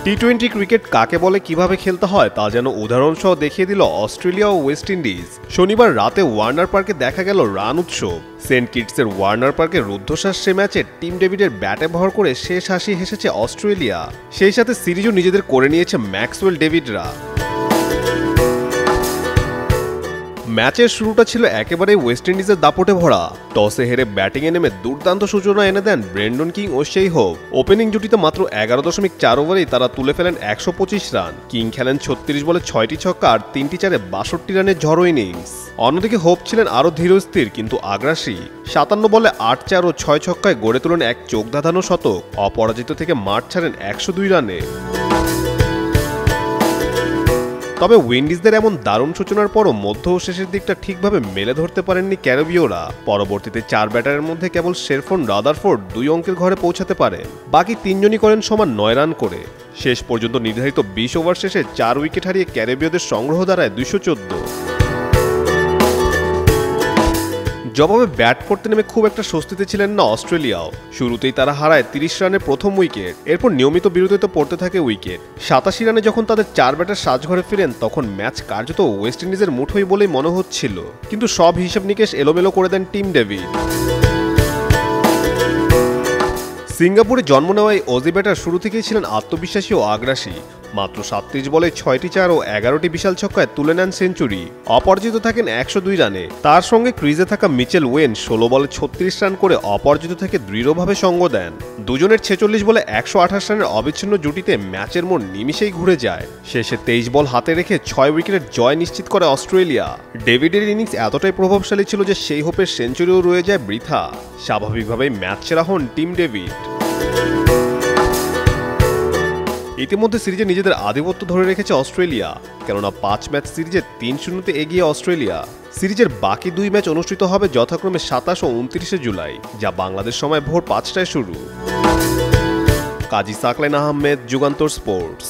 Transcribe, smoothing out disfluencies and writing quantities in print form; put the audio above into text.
টি-20 cricket কাকে বলে কিভাবে খেলতে হয় তা যেন উদাহরণসহ দেখিয়ে দিল অস্ট্রেলিয়া ও ওয়েস্ট ইন্ডিজ। শনিবার রাতে ওয়ার্নার পার্কে দেখা গেল রান উৎসব। সেন্ট কিটসের ওয়ার্নার পার্কে রুদ্ধশ্বাস সে ম্যাচে টিম ডেভিডের ব্যাটে ভর করে শেষ হাসি হেসেছে অস্ট্রেলিয়া। সেই সাথে সিরিজও নিজেদের করে নিয়েছে ম্যাক্সওয়েল ডেভিডরা। ম্যাচের শুরুটা ছিল একেবারে ওয়েস্ট ইন্ডিজের দাপটে ভরা। টসে হেরে ব্যাটিংয়ে নেমে দুর্দান্ত সূচনা এনে দেন ব্রেন্ডন কিং ও শেই হোপ। ওপেনিং জুটিতে মাত্র 11.4 ওভারেই তারা তুলে ফেলেন 125 রান। কিং খেলেন 36 বলে 6টি ছক্কা আর 3টি চারে 62 রানের ঝড়ো ইনিংস। অন্যদিকে হোপ ছিলেন আরও ধীরস্থির কিন্তু আগ্রাসী। 57 বলে 8 চার ও 6 ছক্কায় গড়ে তোলেন এক চোখ ধাঁধানো শতক। অপরাজিত থেকে মাঠ ছাড়েন 102 রানে। তবে উইন্ডিজদের এমন দারুণ সূচনার পরও মধ্য ও শেষের দিকটা ঠিকভাবে মেলে ধরতে পারেননি ক্যারিবীয়রা। পরবর্তীতে 4 ব্যাটারের মধ্যে কেবল শেরফোন রাদারফোর্ড 2 অঙ্কের ঘরে পৌঁছাতে পারেন। বাকি 3 জনই করেন সমান 9 রান করে। শেষ পর্যন্ত নির্ধারিত 20 ওভার শেষে 4 উইকেট হারিয়ে ক্যারিবীয়দের সংগ্রহ দাঁড়ায় 214। জবাবে ব্যাট করতে নেমে খুব একটা স্বস্তিতে ছিলেন না অস্ট্রেলিয়াও। শুরুতেই তারা হারায় 30 রানের প্রথম উইকেট। এরপর নিয়মিত বিরতিতে পড়তে থাকে উইকেট। 87 রানে যখন তাদের 4 ব্যাটার সাজঘরে ফিরেন তখন ম্যাচ কার্যত ওয়েস্ট ইন্ডিজের মুঠোই বলেই মনে হচ্ছিল। কিন্তু সব হিসাব নিকেশ এলোমেলো করে দেন টিম ডেভিড। সিঙ্গাপুরে জন্ম নেওয়া এই অজি ব্যাটার শুরু থেকেই ছিলেন আত্মবিশ্বাসী ও আগ্রাসী। মাত্র 37 বলে 6টি চার ও 11টি বিশাল ছক্কায় তুলে নেন সেঞ্চুরি। অপরাজিত থাকেন 102 রানে। তার সঙ্গে ক্রিজে থাকা মিচেল ওয়েন 16 বলে 36 রান করে অপরাজিত থেকে দৃঢ়ভাবে সঙ্গ দেন। দুজনের 46 বলে 128 রানের অবিচ্ছিন্ন জুটিতে ম্যাচের মোড় নিমিষেই ঘুরে যায়। শেষে 23 বল হাতে রেখে 6 উইকেটের জয় নিশ্চিত করে অস্ট্রেলিয়া। ডেভিডের ইনিংস এতটাই প্রভাবশালী ছিল যে সেই হোপের সেঞ্চুরিও রয়ে যায় বৃথা। স্বাভাবিকভাবেই ম্যাচ সেরা হন টিম ডেভিড। ইতিমধ্যে সিরিজে নিজেদের আধিপত্য ধরে রেখেছে অস্ট্রেলিয়া, কেননা 5 ম্যাচ সিরিজে 3-0 এগিয়ে অস্ট্রেলিয়া। সিরিজের বাকি 2 ম্যাচ অনুষ্ঠিত হবে যথাক্রমে 27 ও 29 জুলাই, যা বাংলাদেশ সময় ভোর 5টায় শুরু। কাজী সাকলাইন আহমেদ, যুগান্তর স্পোর্টস।